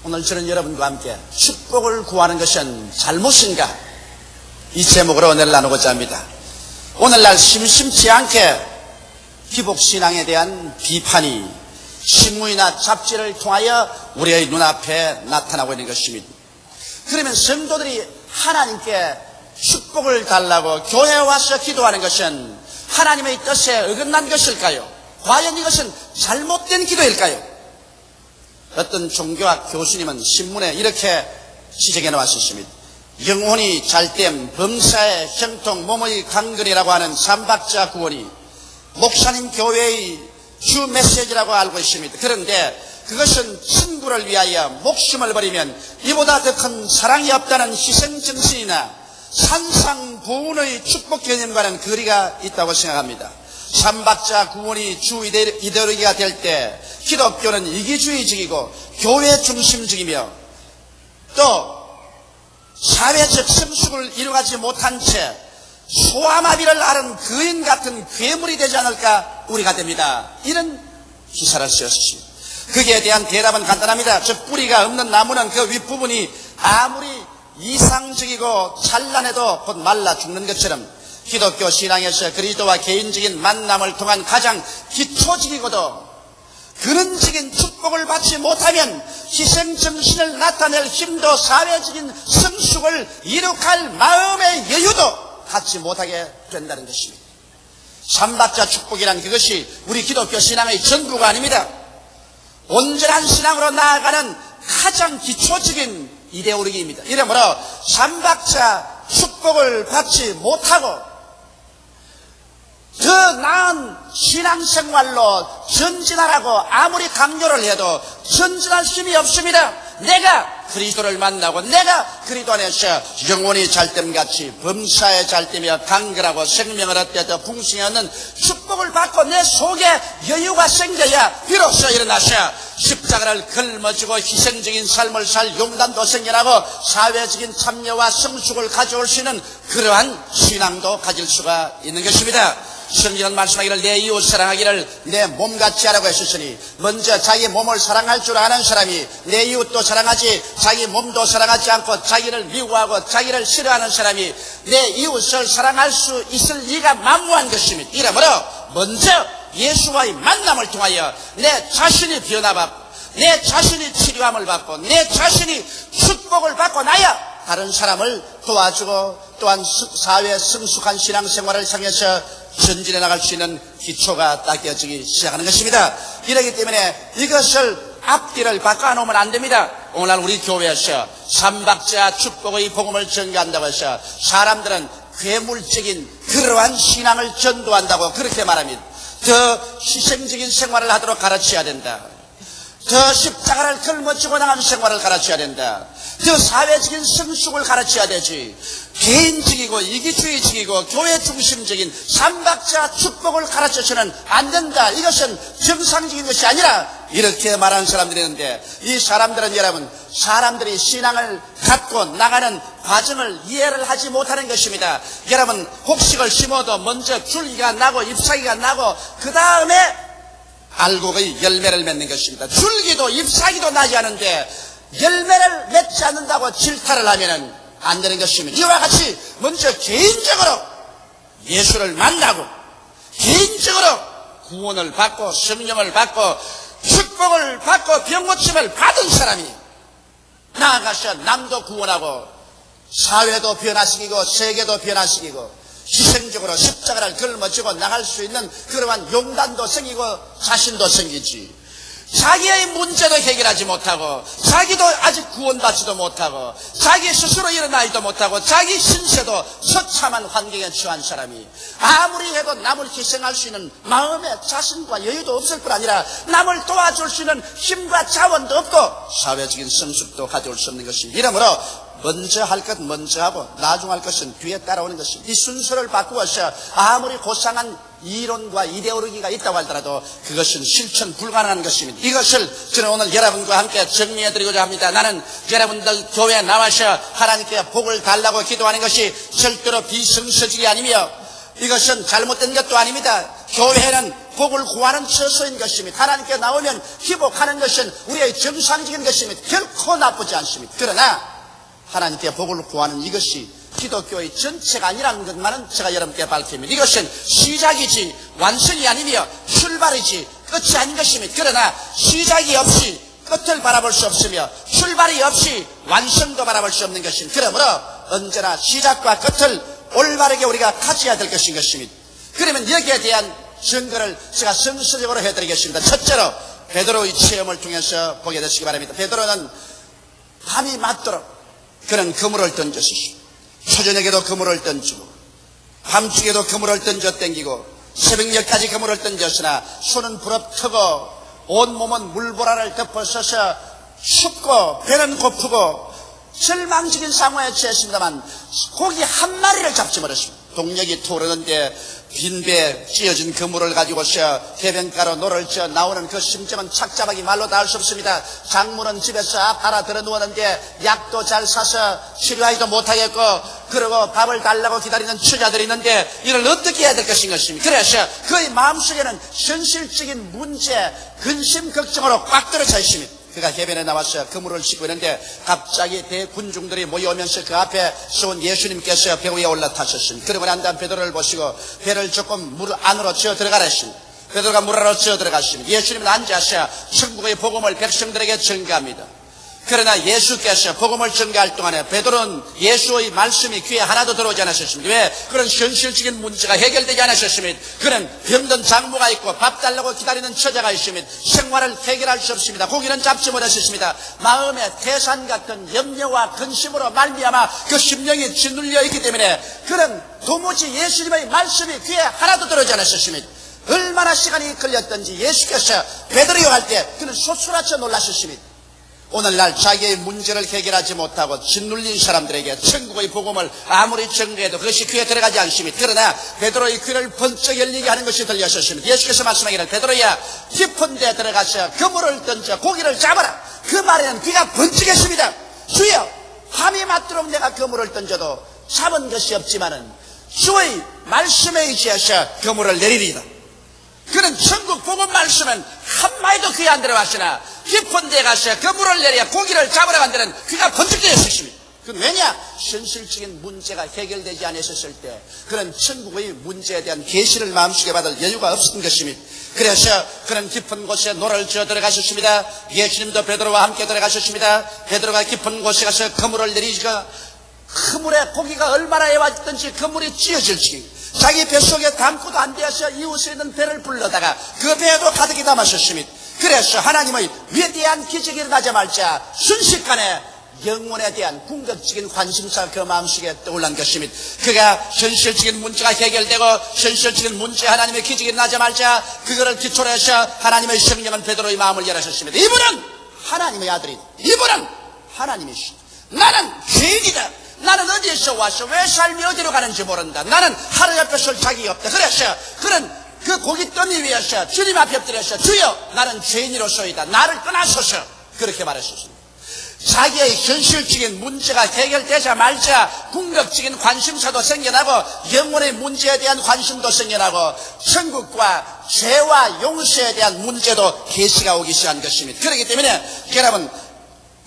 오늘 저는 여러분과 함께 축복을 구하는 것은 잘못인가? 이 제목으로 오늘 나누고자 합니다. 오늘날 심심치 않게 기복신앙에 대한 비판이 신문이나 잡지를 통하여 우리의 눈앞에 나타나고 있는 것입니다. 그러면 성도들이 하나님께 축복을 달라고 교회에 와서 기도하는 것은 하나님의 뜻에 어긋난 것일까요? 과연 이것은 잘못된 기도일까요? 어떤 종교학 교수님은 신문에 이렇게 지적해 놓았습니다. 영혼이 잘됨, 범사의 형통, 몸의 강건이라고 하는 삼박자 구원이 목사님 교회의 주 메시지라고 알고 있습니다. 그런데 그것은 친구를 위하여 목숨을 버리면 이보다 더 큰 사랑이 없다는 희생정신이나 산상보훈의 축복 개념과는 거리가 있다고 생각합니다. 삼박자 구원이 주 이데올로기가 될 때 기독교는 이기주의적이고 교회 중심적이며 또 사회적 성숙을 이루어가지 못한 채 소아마비를 앓은 거인 같은 괴물이 되지 않을까 우리가 됩니다. 이런 기사를 쓰였습니다. 거기에 대한 대답은 간단합니다. 저 뿌리가 없는 나무는 그 윗부분이 아무리 이상적이고 찬란해도 곧 말라 죽는 것처럼 기독교 신앙에서 그리스도와 개인적인 만남을 통한 가장 기초적이고도 근원적인 축복을 받지 못하면 희생정신을 나타낼 힘도 사회적인 성숙을 이룩할 마음의 여유도 갖지 못하게 된다는 것입니다. 삼박자 축복이란 그것이 우리 기독교 신앙의 전부가 아닙니다. 온전한 신앙으로 나아가는 가장 기초적인 이데올로기입니다. 이러므로 삼박자 축복을 받지 못하고 더 나은 신앙생활로 전진하라고 아무리 강요를 해도 전진할 힘이 없습니다. 내가 그리스도를 만나고 내가 그리스도 안에서 영혼이 잘됨같이 범사에 잘되며 강건하고 생명을 얻되 풍성히 얻는 축복을 받고 내 속에 여유가 생겨야 비로소 일어나서 십자가를 걸머지고 희생적인 삶을 살 용단도 생겨나고 사회적인 참여와 성숙을 가져올 수 있는 그러한 신앙도 가질 수가 있는 것입니다. 성경은 말씀하기를 내 이웃 사랑하기를 내 몸같이 하라고 했으니 먼저 자기 몸을 사랑할 줄 아는 사람이 내 이웃도 사랑하지 자기 몸도 사랑하지 않고 자기를 미워하고 자기를 싫어하는 사람이 내 이웃을 사랑할 수 있을 리가 만무한 것입니다. 이러므로 먼저 예수와의 만남을 통하여 내 자신이 변화받고 내 자신이 치료함을 받고 내 자신이 축복을 받고 나야 다른 사람을 도와주고 또한 사회 성숙한 신앙생활을 향해서 전진해 나갈 수 있는 기초가 닦여지기 시작하는 것입니다. 이러기 때문에 이것을 앞뒤를 바꿔놓으면 안 됩니다. 오늘 우리 교회에서 삼박자 축복의 복음을 전가한다고 해서 사람들은 괴물적인 그러한 신앙을 전도한다고 그렇게 말합니다. 더 희생적인 생활을 하도록 가르쳐야 된다. 더 십자가를 걸머쥐고 나가는 생활을 가르쳐야 된다. 더 사회적인 성숙을 가르쳐야 되지. 개인적이고 이기주의적이고 교회 중심적인 삼박자 축복을 가르쳐서는 안 된다. 이것은 정상적인 것이 아니라 이렇게 말하는 사람들이 있는데 이 사람들은 여러분 사람들이 신앙을 갖고 나가는 과정을 이해를 하지 못하는 것입니다. 여러분 곡식을 심어도 먼저 줄기가 나고 잎사귀가 나고 그 다음에 알곡의 열매를 맺는 것입니다. 줄기도 잎사귀도 나지 않은데 열매를 맺지 않는다고 질타를 하면은 안 되는 것입니다. 이와 같이 먼저 개인적으로 예수를 만나고 개인적으로 구원을 받고 성령을 받고 축복을 받고 병고침을 받은 사람이 나아가서 남도 구원하고 사회도 변화시키고 세계도 변화시키고 희생적으로 십자가를 걸머쥐고 나갈 수 있는 그러한 용단도 생기고 자신도 생기지. 자기의 문제도 해결하지 못하고 자기도 아직 구원받지도 못하고 자기 스스로 일어나지도 못하고 자기 신세도 처참한 환경에 처한 사람이 아무리 해도 남을 희생할 수 있는 마음의 자신과 여유도 없을 뿐 아니라 남을 도와줄 수 있는 힘과 자원도 없고 사회적인 성숙도 가져올 수 없는 것입니다. 이러므로 먼저 할 것 먼저 하고 나중 할 것은 뒤에 따라오는 것입니다. 이 순서를 바꾸어서 아무리 고상한 이론과 이데올로기가 있다고 하더라도 그것은 실천 불가능한 것입니다. 이것을 저는 오늘 여러분과 함께 정리해드리고자 합니다. 나는 여러분들 교회에 나와서 하나님께 복을 달라고 기도하는 것이 절대로 비성서적이 아니며 이것은 잘못된 것도 아닙니다. 교회는 복을 구하는 처소인 것입니다. 하나님께 나오면 기복하는 것은 우리의 정상적인 것입니다. 결코 나쁘지 않습니다. 그러나 하나님께 복을 구하는 이것이 기독교의 전체가 아니라는 것만은 제가 여러분께 밝힙니다. 이것은 시작이지 완성이 아니며 출발이지 끝이 아닌 것입니다. 그러나 시작이 없이 끝을 바라볼 수 없으며 출발이 없이 완성도 바라볼 수 없는 것입니다. 그러므로 언제나 시작과 끝을 올바르게 우리가 가져야 될 것인 것입니다. 그러면 여기에 대한 증거를 제가 성서적으로 해드리겠습니다. 첫째로 베드로의 체험을 통해서 보게 되시기 바랍니다. 베드로는 밤이 맞도록 그는 그물을 던졌습니다. 초저녁에도 그물을 던지고 밤중에도 그물을 던져 땡기고 새벽녘까지 그물을 던졌으나 손은 부럽트고 온몸은 물보라를 덮어서서 춥고 배는 고프고 절망적인 상황에 처했습니다만 고기 한 마리를 잡지 못했습니다. 동력이 토르는데 빈배 찢어진 그물을 가지고서 해변가로 노를 져 나오는 그 심정은 착잡하기 말로 다 할 수 없습니다. 장모는 집에서 알아들어 누웠는데 약도 잘 사서 치료하지도 못하겠고 그리고 밥을 달라고 기다리는 처자들이 있는데 이를 어떻게 해야 될 것인가 싶습니다. 그래서 그의 마음속에는 현실적인 문제, 근심, 걱정으로 꽉 들어차 있습니다. 그가 해변에 나와서 그물을 씻고 있는데 갑자기 대군중들이 모여오면서 그 앞에 세운 예수님께서 배 위에 올라타셨습니다. 그러고 난 다음 베드로를 보시고 배를 조금 물 안으로 쥐어 들어가라 했습니다. 베드로가 물 안으로 쥐어 들어갔습니다. 예수님은 앉아서 천국의 복음을 백성들에게 전가합니다. 그러나 예수께서 복음을 전가할 동안에 베드로는 예수의 말씀이 귀에 하나도 들어오지 않으셨습니다. 왜? 그런 현실적인 문제가 해결되지 않으셨습니다. 그는 병든 장모가 있고 밥 달라고 기다리는 처자가 있습니다. 생활을 해결할 수 없습니다. 고기는 잡지 못하셨습니다. 마음에 태산 같은 염려와 근심으로 말미암아 그 심령이 짓눌려 있기 때문에 그는 도무지 예수님의 말씀이 귀에 하나도 들어오지 않으셨습니다. 얼마나 시간이 걸렸던지 예수께서 베드로에게 할 때 그는 소스라쳐 놀라셨습니다. 오늘날 자기의 문제를 해결하지 못하고 짓눌린 사람들에게 천국의 복음을 아무리 전가해도 그것이 귀에 들어가지 않습니다. 그러나 베드로의 귀를 번쩍 열리게 하는 것이 들렸었습니다. 예수께서 말씀하기를 베드로야 깊은 데 들어가서 그물을 던져 고기를 잡아라. 그 말에는 귀가 번쩍했습니다. 주여 밤이 맞도록 내가 그물을 던져도 잡은 것이 없지만은 주의 말씀에 의지해서 그물을 내리리이다. 그는 천국 복음 말씀은 한마디도 귀에 안 들어왔으나 깊은 데 가서 그물을 내려 고기를 잡으러 간 데는 귀가 번쩍 뜨였습니다. 그건 왜냐? 현실적인 문제가 해결되지 않았을 때 그런 천국의 문제에 대한 계시를 마음속에 받을 여유가 없었던 것입니다. 그래서 그는 깊은 곳에 노를 지어 들어가셨습니다. 예수님도 베드로와 함께 들어가셨습니다. 베드로가 깊은 곳에 가서 그물을 내리니까 그물에 고기가 얼마나 애와있던지 그물이 찢어질지 자기 뱃속에 담고도 안 되어서 이웃에 있는 배를 불러다가 그 배에도 가득히 담았었습니다. 그래서 하나님의 위대한 기적이 일어나자마자 순식간에 영혼에 대한 궁극적인 관심사가 그 마음속에 떠올란 것입니다. 그가 현실적인 문제가 해결되고 현실적인 문제 하나님의 기적이 일어나자마자 그거를 기초로 해서 하나님의 성령은 베드로의 마음을 열어셨습니다. 이분은 하나님의 아들이다. 이분은 하나님이시다. 나는 죄인이다. 나는 어디에서 와서 왜 삶이 어디로 가는지 모른다. 나는 하나님 앞에 설 자격이 없다. 그래서 그는 그 고기 떠미 위해서 주님 앞에 엎드려서 주여 나는 죄인으로서이다. 나를 떠나소서 그렇게 말했었습니다. 자기의 현실적인 문제가 해결되자 말자 궁극적인 관심사도 생겨나고 영혼의 문제에 대한 관심도 생겨나고 천국과 죄와 용서에 대한 문제도 계시가 오기 시작한 것입니다. 그렇기 때문에 여러분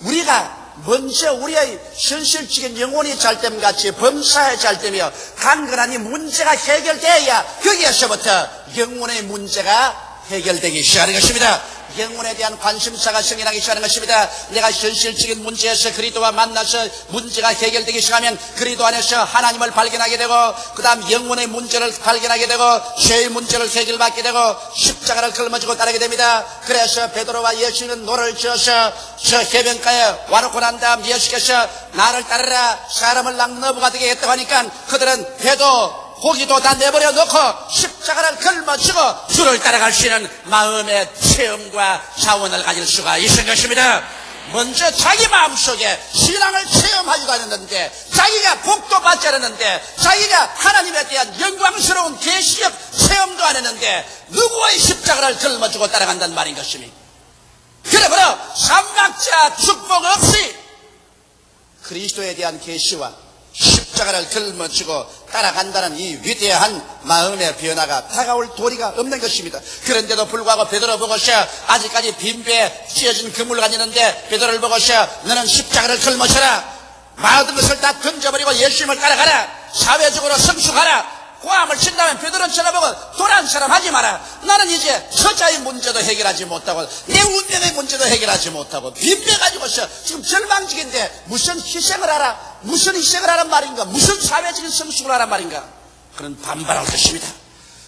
우리가 먼저 우리의 현실적인 영혼이 잘됨 같이 범사에 잘되며 강건한 이 문제가 해결돼야 거기에서부터 영혼의 문제가 해결되기 시작하는 것입니다. 영혼에 대한 관심사가 생겨나기 시작하는 것입니다. 내가 현실적인 문제에서 그리스도와 만나서 문제가 해결되기 시작하면 그리스도 안에서 하나님을 발견하게 되고 그 다음 영혼의 문제를 발견하게 되고 죄의 문제를 해결받게 되고 십자가를 걸머지고 따르게 됩니다. 그래서 베드로와 예수는 노를 지어서 저 해변가에 와놓고 난 다음 예수께서 나를 따르라 사람을 낙너부가 되게 했다고 하니까 그들은 배도 고기도 다 내버려 놓고 십자가를 걸머쥐고 주를 따라갈 수 있는 마음의 체험과 자원을 가질 수가 있는 것입니다. 먼저 자기 마음속에 신앙을 체험하지도 않았는데 자기가 복도 받지 않았는데 자기가 하나님에 대한 영광스러운 계시적 체험도 안 했는데 누구의 십자가를 걸머쥐고 따라간다는 말인 것입니다. 그러므로 삼각자 축복 없이 그리스도에 대한 계시와 십자가를 걸머쥐고 따라간다는 이 위대한 마음의 변화가 다가올 도리가 없는 것입니다. 그런데도 불구하고 베드로 보고서 아직까지 빈배에 씌어진 그물을 가지는데 베드로를 보고서 너는 십자가를 걸머셔라. 모든 것을 다 던져버리고 예수님을 따라가라. 사회적으로 성숙하라. 고함을 친다면 베드로는 쳐다보고 도란 사람 하지 마라. 나는 이제 처자의 문제도 해결하지 못하고 내 운명의 문제도 해결하지 못하고 빈배 가지고서 지금 절망적인데 무슨 희생을 하라. 무슨 희생을 하란 말인가. 무슨 사회적인 성숙을 하란 말인가. 그런 반발할 것입니다.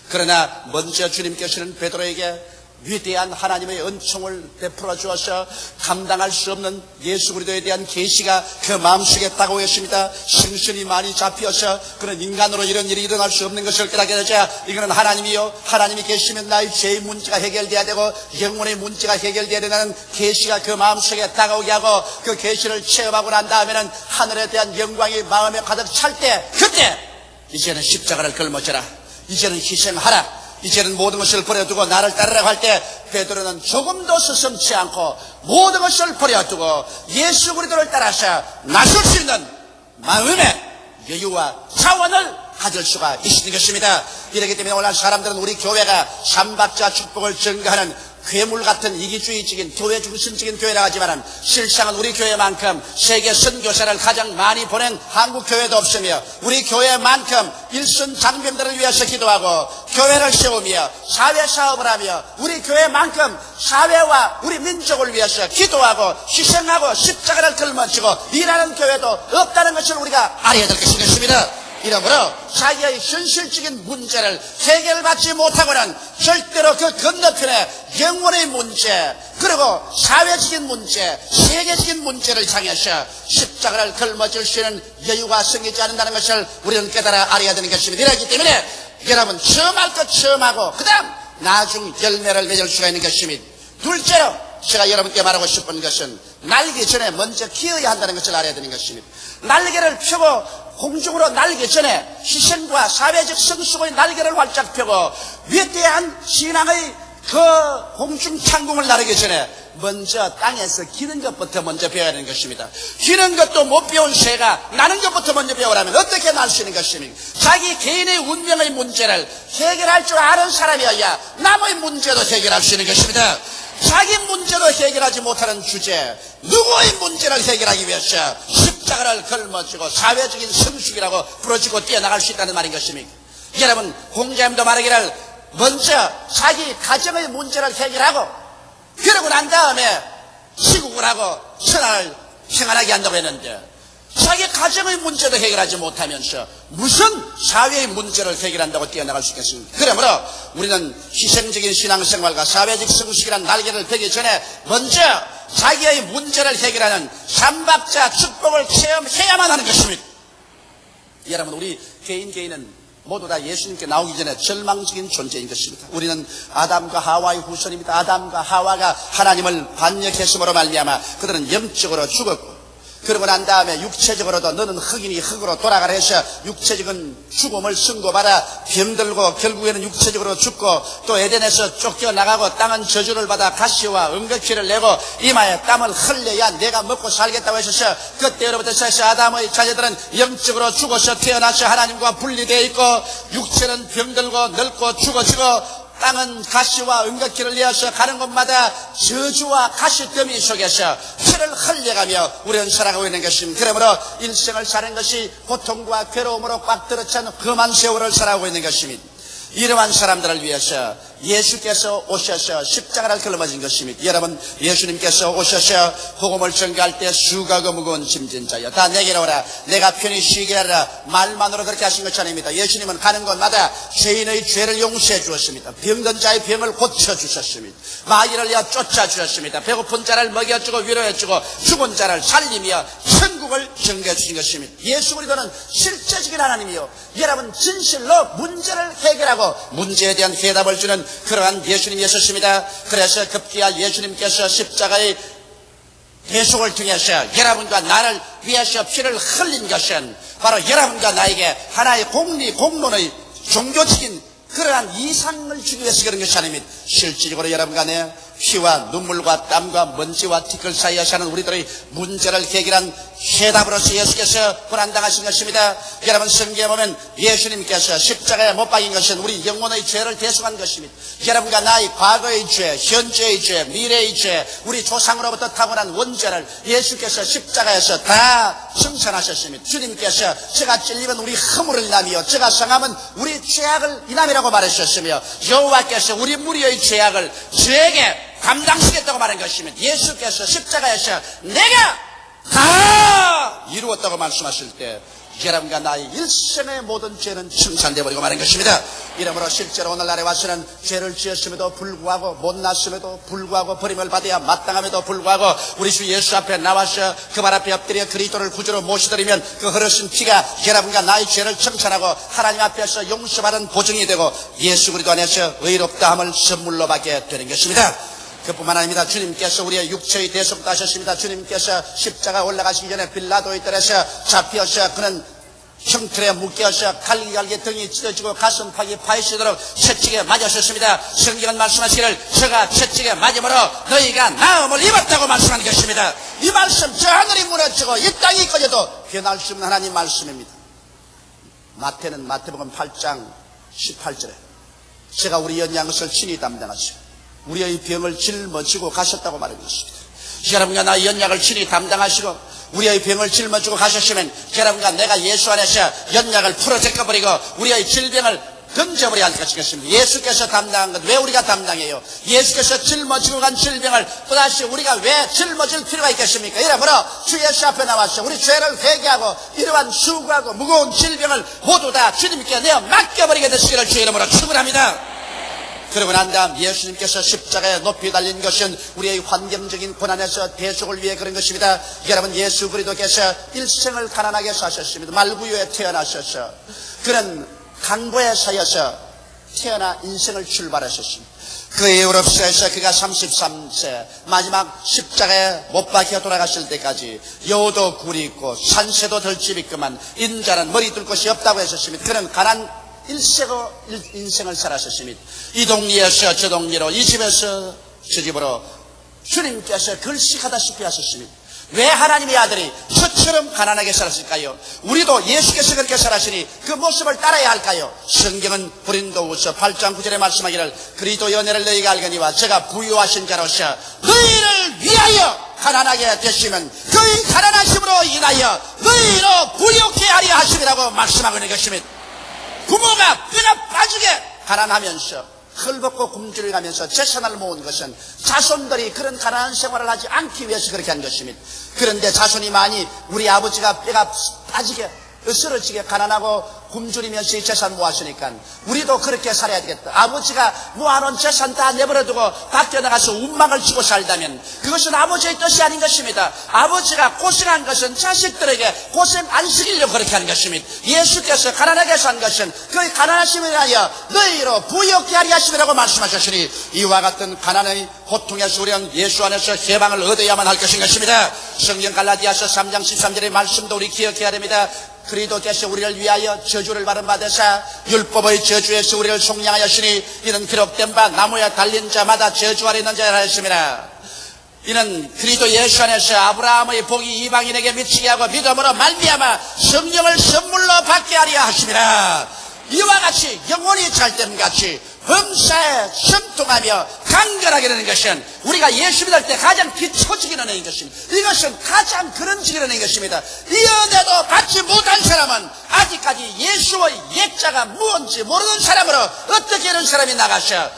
그러나 먼저 주님께서는 베드로에게 위대한 하나님의 은총을 베풀어 주어서 감당할 수 없는 예수 그리스도에 대한 계시가 그 마음속에 다가오고 있습니다. 심신이 많이 잡혀서 그런 인간으로 이런 일이 일어날 수 없는 것을 깨닫게 되자 이거는 하나님이요, 하나님이 계시면 나의 죄의 문제가 해결돼야 되고 영혼의 문제가 해결돼야 되는 계시가 그 마음속에 다가오게 하고 그 계시를 체험하고 난 다음에는 하늘에 대한 영광이 마음에 가득 찰 때 그때 이제는 십자가를 걸머져라. 이제는 희생하라. 이제는 모든 것을 버려두고 나를 따르라고 할 때 베드로는 조금도 서슴지 않고 모든 것을 버려두고 예수 그리스도를 따라서 나설 수 있는 마음의 여유와 자원을 가질 수가 있는 것입니다. 이렇기 때문에 오늘 사람들은 우리 교회가 삼박자 축복을 증가하는 괴물 같은 이기주의적인 교회 중심적인 교회라고 하지만 실상은 우리 교회만큼 세계 선교사를 가장 많이 보낸 한국 교회도 없으며 우리 교회만큼 일선 장병들을 위해서 기도하고 교회를 세우며 사회사업을 하며 우리 교회만큼 사회와 우리 민족을 위해서 기도하고 희생하고 십자가를 걸머지고 일하는 교회도 없다는 것을 우리가 알아야 될 것이겠습니다. 이러므로 자기의 현실적인 문제를 해결받지 못하고는 절대로 그 건너편에 영혼의 문제 그리고 사회적인 문제 세계적인 문제를 향해서 십자가를 걸머질 수 있는 여유가 생기지 않는다는 것을 우리는 깨달아 알아야 되는 것입니다. 그렇기 때문에 여러분 처음 할 것 처음 하고 그 다음 나중 열매를 맺을 수가 있는 것입니다. 둘째로 제가 여러분께 말하고 싶은 것은 날기 전에 먼저 키워야 한다는 것을 알아야 되는 것입니다. 날개를 펴고 공중으로 날기 전에 희생과 사회적 성숙의 날개를 활짝 펴고 위대한 신앙의 그 공중 창공을 나르기 전에 먼저 땅에서 기는 것부터 먼저 배워야 하는 것입니다. 기는 것도 못 배운 새가 나는 것부터 먼저 배우라면 어떻게 날 수 있는 것입니까? 자기 개인의 운명의 문제를 해결할 줄 아는 사람이어야 남의 문제도 해결할 수 있는 것입니다. 자기 문제도 해결하지 못하는 주제 누구의 문제를 해결하기 위해서 십자가를 걸머쥐고 사회적인 성숙이라고 부러지고 뛰어나갈 수 있다는 말인 것입니까? 여러분 공자님도 말하기를 먼저 자기 가정의 문제를 해결하고 그러고 난 다음에 시국을 하고 천하를 평안하게 한다고 했는데 자기 가정의 문제도 해결하지 못하면서 무슨 사회의 문제를 해결한다고 뛰어나갈 수 있겠습니까? 그러므로 우리는 희생적인 신앙생활과 사회적 성숙이라는 날개를 펴기 전에 먼저 자기의 문제를 해결하는 삼박자 축복을 체험해야만 하는 것입니다. 여러분 우리 개인은 모두 다 예수님께 나오기 전에 절망적인 존재인 것입니다. 우리는 아담과 하와의 후손입니다. 아담과 하와가 하나님을 반역했음으로 말미암아 그들은 영적으로 죽었고 그러고 난 다음에 육체적으로도 너는 흙이니 흙으로 돌아가라 해서 육체적인 죽음을 선고받아 병들고 결국에는 육체적으로 죽고 또 에덴에서 쫓겨나가고 땅은 저주를 받아 가시와 은거키를 내고 이마에 땀을 흘려야 내가 먹고 살겠다고 하셔서 그때로부터 시작해서 아담의 자녀들은 영적으로 죽어서 태어나서 하나님과 분리되어 있고 육체는 병들고 늙고 죽어지고 땅은 가시와 은거키를 내어서 가는 곳마다 저주와 가시더미 속에서 피를 흘려가며 우리는 살아가고 있는 것입니다. 그러므로 일생을 사는 것이 고통과 괴로움으로 꽉 들어찬 험한 세월을 살아가고 있는 것입니다. 이러한 사람들을 위해서 예수께서 오셔서 십자가를 걸머진 것입니다. 여러분 예수님께서 오셔서 복음을 전가할 때 수고하고 무거운 짐진 자여 다 내게로 오라 내가 편히 쉬게 하라 말만으로 그렇게 하신 것이 아닙니다. 예수님은 가는 곳마다 죄인의 죄를 용서해 주었습니다. 병든 자의 병을 고쳐주셨습니다. 마귀를 위하여 쫓아주셨습니다. 배고픈 자를 먹여주고 위로해주고 죽은 자를 살리며 천국을 증거해 주신 것입니다. 예수 그리스도는 실제적인 하나님이요 여러분 진실로 문제를 해결하고 문제에 대한 해답을 주는 그러한 예수님이셨습니다. 그래서 급기야 예수님께서 십자가의 대속을 통해서 여러분과 나를 위해서 피를 흘린 것은 바로 여러분과 나에게 하나의 공론의 종교적인 그러한 이상을 주기 위해서 그런 것이 아닙니다. 실질적으로 여러분과 내 피와 눈물과 땀과 먼지와 티끌 사이에 사는 우리들의 문제를 해결한 해답으로서 예수께서 고난당하신 것입니다. 여러분 성경에 보면 예수님께서 십자가에 못 박인 것은 우리 영혼의 죄를 대속한 것입니다. 여러분과 나의 과거의 죄, 현재의 죄, 미래의 죄, 우리 조상으로부터 타고난 원죄를 예수께서 십자가에서 다 청산하셨습니다. 주님께서 제가 찔리면 우리 허물을 인함이요 제가 상하면 우리 죄악을 인함이라고 말하셨으며 여호와께서 우리 무리의 죄악을 저에게 감당시켰다고 말한 것입니다. 예수께서 십자가에서 내가 다 이루었다고 말씀하실 때 여러분과 나의 일생의 모든 죄는 청산되어 버리고 말한 것입니다. 이러므로 실제로 오늘날에 와서는 죄를 지었음에도 불구하고 못났음에도 불구하고 버림을 받아야 마땅함에도 불구하고 우리 주 예수 앞에 나와서 그 발 앞에 엎드려 그리스도를 구주로 모시드리면 그 흐르신 피가 여러분과 나의 죄를 청산하고 하나님 앞에서 용서받은 보증이 되고 예수 그리스도 안에서 의롭다함을 선물로 받게 되는 것입니다. 그뿐만 아닙니다. 주님께서 우리의 육체의 대속도 하셨습니다. 주님께서 십자가 올라가시기 전에 빌라도의 뜰에서 잡혀서 그는 형틀에 묶여서 갈기갈기 등이 찢어지고 가슴팍이 파이시도록 채찍에 맞으셨습니다. 성경은 말씀하시기를 저가 채찍에 맞음으로 너희가 나음을 입었다고 말씀하는 것입니다. 이 말씀 저 하늘이 무너지고 이 땅이 꺼져도 변할 수 없는 하나님 말씀입니다. 마태는 마태복음 8장 18절에 제가 우리 연약한 것을 친히 담당하시고 우리의 병을 짊어지고 가셨다고 말하는 것입니다. 여러분과 나의 연약을 친히 담당하시고 우리의 병을 짊어지고 가셨으면 여러분과 내가 예수 안에서 연약을 풀어제껴버리고 우리의 질병을 던져버려야 할 것이겠습니다. 예수께서 담당한 것 왜 우리가 담당해요? 예수께서 짊어지고 간 질병을 또다시 우리가 왜 짊어질 필요가 있겠습니까? 이러므로 주 예수 앞에 나와서 우리 죄를 회개하고 이러한 수고하고 무거운 질병을 모두 다 주님께 내어 맡겨버리게 되시기를 주의 이름으로 축원합니다. 그러고 난 다음 예수님께서 십자가에 높이 달린 것은 우리의 환경적인 고난에서 대속을 위해 그런 것입니다. 여러분 예수 그리스도께서 일생을 가난하게 사셨습니다. 말구유에 태어나셔서 그는 강보에 사여서 태어나 인생을 출발하셨습니다. 그 이후로부터 그가 33세 마지막 십자가에 못 박혀 돌아가실 때까지 여우도 굴이 있고 산새도 덜집이 있구만 인자는 머리 둘 곳이 없다고 하셨습니다. 그는 가난 일세고 인생을 살았었습니다. 이 동리에서 저 동리로 이 집에서 저 집으로 주님께서 걸식하다시피 하셨습니다. 왜 하나님의 아들이 저처럼 가난하게 살았을까요? 우리도 예수께서 그렇게 살았으니 그 모습을 따라야 할까요? 성경은 고린도후서 8장 9절에 말씀하기를 그리스도의 은혜를 너희가 알거니와 제가 부유하신 자로서 너희를 위하여 가난하게 되시면 그의 가난하심으로 인하여 너희로 부유케 하려 하심이라고 말씀하고 있는 것입니다. 부모가 뼈가 빠지게 가난하면서 헐벗고 굶주려 가면서 재산을 모은 것은 자손들이 그런 가난한 생활을 하지 않기 위해서 그렇게 한 것입니다. 그런데 자손이 많이 우리 아버지가 뼈가 빠지게 쓰러지게 가난하고 굶주리면서 이 재산 모았으니까 우리도 그렇게 살아야 되겠다. 아버지가 모아놓은 재산 다 내버려두고 밖에 나가서 운망을 치고 살다면 그것은 아버지의 뜻이 아닌 것입니다. 아버지가 고생한 것은 자식들에게 고생 안 시키려고 그렇게 한 것입니다. 예수께서 가난하게 산 것은 그 가난하심을 위하여 너희로 부유케 하려 하심이라고 말씀하셨으니 이와 같은 가난의 고통에서 우리는 예수 안에서 해방을 얻어야만 할 것인 것입니다. 성경 갈라디아서 3장 13절의 말씀도 우리 기억해야 됩니다. 그리스도께서 우리를 위하여 저주를 받은 바되사 율법의 저주에서 우리를 속량하였으니 이는 기록된 바 나무에 달린 자마다 저주 아래 있는 자라 했습니다. 이는 그리스도 예수 안에서 아브라함의 복이 이방인에게 미치게 하고 믿음으로 말미암아 성령을 선물로 받게 하려 하심이라. 이와 같이 영혼이 잘됨 같이 범사에 순통하며 강건하게 되는 것은 우리가 예수 믿을 때 가장 기초적인 은혜인 것입니다. 이것은 가장 근원적인 은혜인 것입니다. 이 은혜도 받지 못한 사람은 아직까지 예수의 예자가 무언지 모르는 사람으로 어떻게 이런 사람이 나가서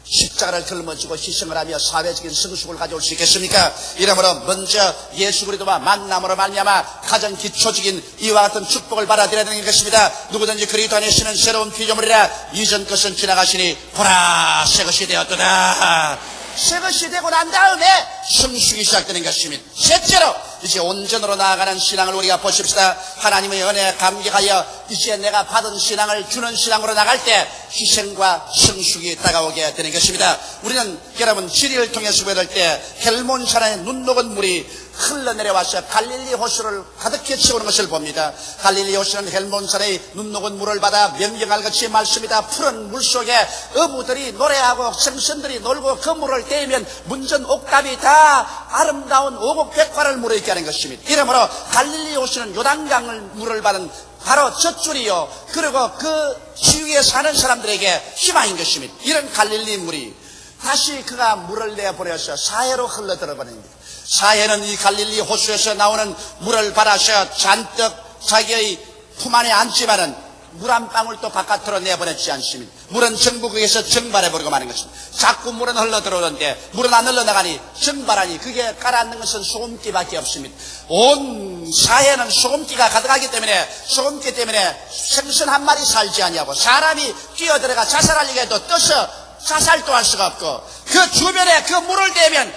십자가를 짊어지고 희생을 하며 사회적인 성숙을 가져올 수 있겠습니까? 이러므로 먼저 예수 그리스도와 만남으로 말미암아 가장 기초적인 이와 같은 축복을 받아들여야 되는 것입니다. 누구든지 그리스도 안에 있으면 새로운 피조물이라 이전 것은 지나가시니 보라 새 것이 되었도다. 새 것이 되고 난 다음에 성숙이 시작되는 것입니다. 셋째로 이제 온전으로 나아가는 신앙을 우리가 보십시다. 하나님의 은혜에 감격하여 이제 내가 받은 신앙을 주는 신앙으로 나갈 때 희생과 성숙이 다가오게 되는 것입니다. 우리는 여러분 지리를 통해서 보낼 때 헬몬산의 눈 녹은 물이 흘러내려와서 갈릴리 호수를 가득히 채우는 것을 봅니다. 갈릴리 호수는 헬몬산의 눈 녹은 물을 받아 명령할 것이 말씀이다. 푸른 물속에 어부들이 노래하고 생선들이 놀고 그 물을 떼면 문전 옥답이 다 아름다운 오곡백화를 물어있게 하는 것입니다. 이러므로 갈릴리 호수는 요단강을 물을 받은 바로 젖줄이요, 그리고 그 지위에 사는 사람들에게 희망인 것입니다. 이런 갈릴리 물이 다시 그가 물을 내버려서 사해로 흘러들어 버립니다. 사해는 이 갈릴리 호수에서 나오는 물을 받아서 잔뜩 자기의 품 안에 앉지만은 물 한 방울도 바깥으로 내보내지 않습니다. 물은 전부 거기서 증발해버리고 마는 것입니다. 자꾸 물은 흘러들어오는데 물은 안 흘러나가니 증발하니 그게 깔아앉는 것은 소금기밖에 없습니다. 온 사해는 소금기가 가득하기 때문에, 소금기 때문에 생선 한 마리 살지 아니하고 사람이 뛰어들어가 자살하려고 해도 떠서 자살도 할 수가 없고, 그 주변에 그 물을 대면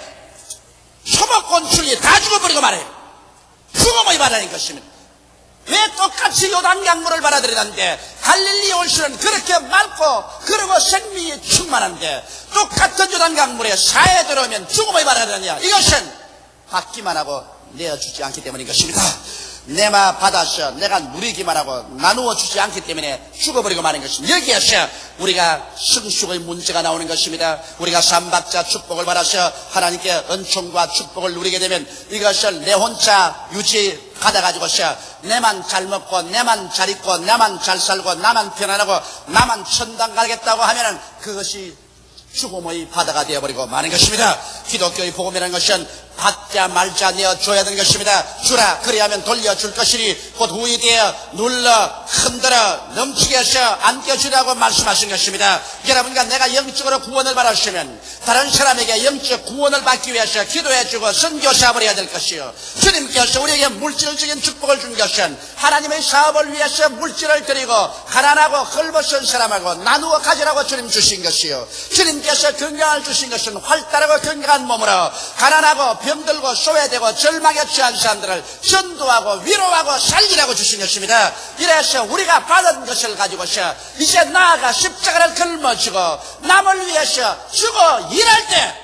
소목곤충이 다 죽어버리고 말해요. 죽음의 바다인 것입니다. 왜 똑같이 요단강 물을 받아들이는데 갈릴리 호수는 그렇게 맑고 그리고 생명이 충만한데 똑같은 요단강 물에 사해 들어오면 죽음의 바다느냐? 이것은 받기만 하고 내어주지 않기 때문인 것입니다. 내마 받아서 내가 누리기만 하고 나누어 주지 않기 때문에 죽어버리고 마는 것입니다. 여기에서 우리가 성숙의 문제가 나오는 것입니다. 우리가 삼박자 축복을 받아서 하나님께 은총과 축복을 누리게 되면 이것을 내 혼자 유지 받아가지고서 내만 잘 먹고 내만 잘 입고 내만 잘 살고 나만 편안하고 나만 천당 가겠다고 하면은 그것이 죽음의 바다가 되어버리고 마는 것입니다. 기독교의 복음이라는 것은 받자 말자 내어줘야 되는 것입니다. 주라 그리하면 돌려줄 것이니 곧 후이되어 눌러 흔들어 넘치게 해서 안겨주라고 말씀하신 것입니다. 여러분과 내가 영적으로 구원을 받았으면 다른 사람에게 영적 구원을 받기 위해서 기도해주고 선교사업을 해야 될 것이요, 주님께서 우리에게 물질적인 축복을 준 것은 하나님의 사업을 위해서 물질을 드리고 가난하고 헐벗은 사람하고 나누어 가지라고 주님 주신 것이요, 주님께서 건강을 주신 것은 활달하고 건강한 몸으로 가난하고 병들고 소외되고 절망에 처한 사람들을 전도하고 위로하고 살리라고 주신 것입니다. 이래서 우리가 받은 것을 가지고서 이제 나아가 십자가를 걸머지고 남을 위해서 죽어 일할 때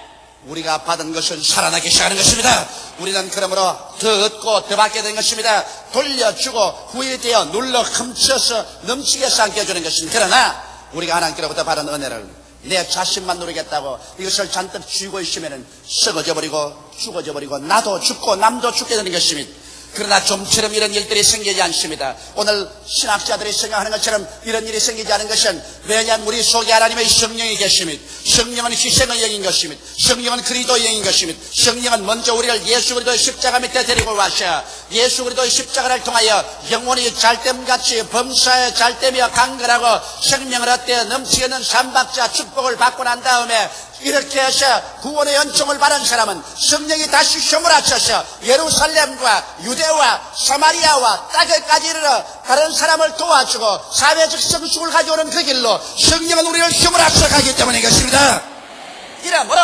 우리가 받은 것은 살아나기 시작하는 것입니다. 우리는 그러므로 더 얻고 더 받게 된 것입니다. 돌려주고 후회되어 눌러 훔쳐서 넘치게 삼켜주는 것입니다. 그러나 우리가 하나님께로부터 받은 은혜를 내 자신만 누리겠다고 이것을 잔뜩 쥐고 있으면 썩어져 버리고 죽어져 버리고 나도 죽고 남도 죽게 되는 것입니다. 그러나 좀처럼 이런 일들이 생기지 않습니다. 오늘 신학자들이 생각하는 것처럼 이런 일이 생기지 않은 것은 왜냐하면 우리 속에 하나님의 성령이 계십니다. 성령은 희생의 영인 것입니다. 성령은 그리스도의 영인 것입니다. 성령은 먼저 우리를 예수 그리스도의 십자가 밑에 데리고 와서 예수 그리스도의 십자가를 통하여 영혼이 잘됨같이 범사에 잘되며 강건하고 생명을 얻되 넘치게 있는 삼박자 축복을 받고 난 다음에 이렇게 해서 구원의 연총을 받은 사람은 성령이 다시 휘몰아쳐서 예루살렘과 유대와 사마리아와 땅에까지 이르러 다른 사람을 도와주고 사회적 성숙을 가져오는 그 길로 성령은 우리를 휘몰아쳐 가기 때문인 것입니다. 이러므로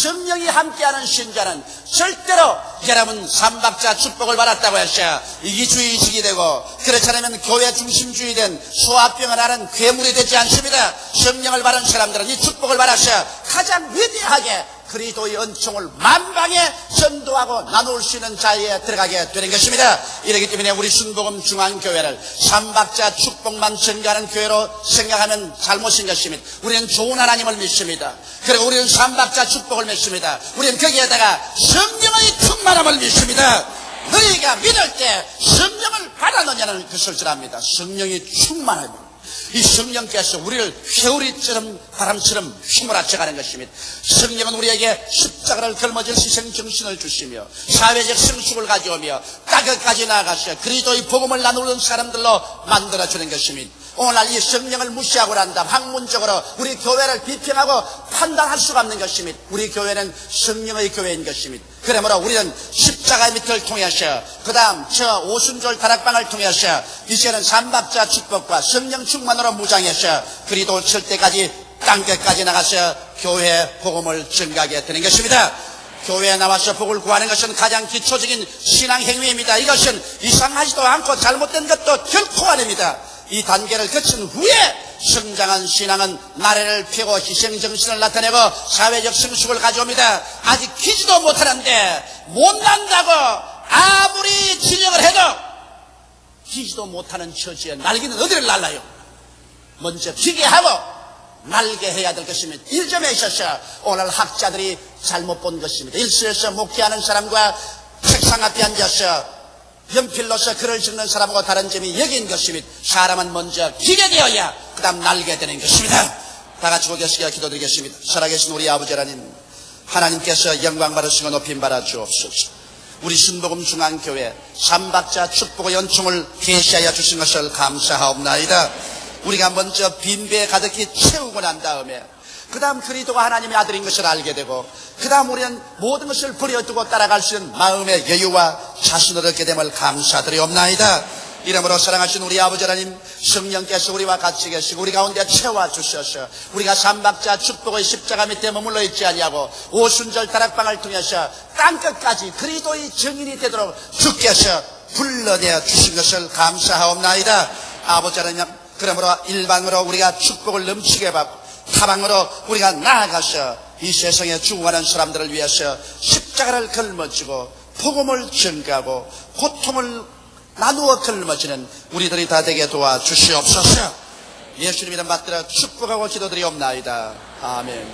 성령이 함께하는 신자는 절대로 여러분 삼박자 축복을 받았다고 해서 이기주의식이 되고 그렇지 않으면 교회 중심주의 된 소화병을 하는 괴물이 되지 않습니다. 성령을 받은 사람들은 이 축복을 받아서 가장 위대하게 그리스도의 은총을 만방에 전도하고 나눌 수 있는 자리에 들어가게 되는 것입니다. 이렇기 때문에 우리 순복음 중앙교회를 삼박자 축복만 전가하는 교회로 생각하면 잘못인 것입니다. 우리는 좋은 하나님을 믿습니다. 그리고 우리는 삼박자 축복을 믿습니다. 우리는 거기에다가 성령의 충만함을 믿습니다. 너희가 믿을 때 성령을 받았느냐는 것을 전합니다. 성령이 충만합니다. 이 성령께서 우리를 회오리처럼 바람처럼 휘몰아쳐가는 것입니다. 성령은 우리에게 십자가를 걸머질 희생정신을 주시며 사회적 성숙을 가져오며 땅끝까지 나아가서 그리스도의 복음을 나누는 사람들로 만들어주는 것입니다. 오늘 이 성령을 무시하고 난다 학문적으로 우리 교회를 비평하고 판단할 수가 없는 것입니다. 우리 교회는 성령의 교회인 것입니다. 그러므로 우리는 십자가의 밑을 통해서 그 다음 저 오순절 다락방을 통해서 이제는 삼박자 축복과 성령 충만으로 무장해서 그리스도 칠 때까지 땅끝까지 나가서 교회 복음을 전가하게 되는 것입니다. 교회에 나와서 복을 구하는 것은 가장 기초적인 신앙 행위입니다. 이것은 이상하지도 않고 잘못된 것도 결코 아닙니다. 이 단계를 거친 후에 성장한 신앙은 나래를 펴고 희생정신을 나타내고 사회적 성숙을 가져옵니다. 아직 기지도 못하는데 못난다고 아무리 진영을 해도 기지도 못하는 처지에 날개는 어디를 날라요? 먼저 기계하고 날개해야 될 것입니다. 1점에 있어서 오늘 학자들이 잘못 본 것입니다. 일수에서 목회하는 사람과 책상 앞에 앉아서 연필로서 글을 적는 사람하고 다른 점이 여기인 것입니다. 사람은 먼저 기계되어야 그 다음 날개되는 것입니다. 다 같이 고개시켜 기도드리겠습니다. 살아계신 우리 아버지 하나님, 하나님께서 영광 받으시고 높임 받아 주옵소서. 우리 순복음 중앙교회 삼박자 축복의 연총을 계시하여 주신 것을 감사하옵나이다. 우리가 먼저 빈배에 가득히 채우고 난 다음에 그 다음 그리스도가 하나님의 아들인 것을 알게 되고 그 다음 우리는 모든 것을 버려두고 따라갈 수 있는 마음의 여유와 자신을 얻게 됨을 감사드리옵나이다. 이러므로 사랑하신 우리 아버지 하나님, 성령께서 우리와 같이 계시고 우리 가운데 채워주셔서 우리가 삼박자 축복의 십자가 밑에 머물러 있지 아니하고 오순절 다락방을 통해서 땅끝까지 그리스도의 증인이 되도록 주께서 불러내 주신 것을 감사하옵나이다. 아버지 하나님, 그러므로 일방으로 우리가 축복을 넘치게 받고 타방으로 우리가 나아가서 이 세상에 죽어가는 사람들을 위해서 십자가를 걸머지고 복음을 전가하고 고통을 나누어 걸머지는 우리들이 다 되게 도와주시옵소서. 예수님 이름 받들어 축복하고 기도드리옵나이다. 아멘.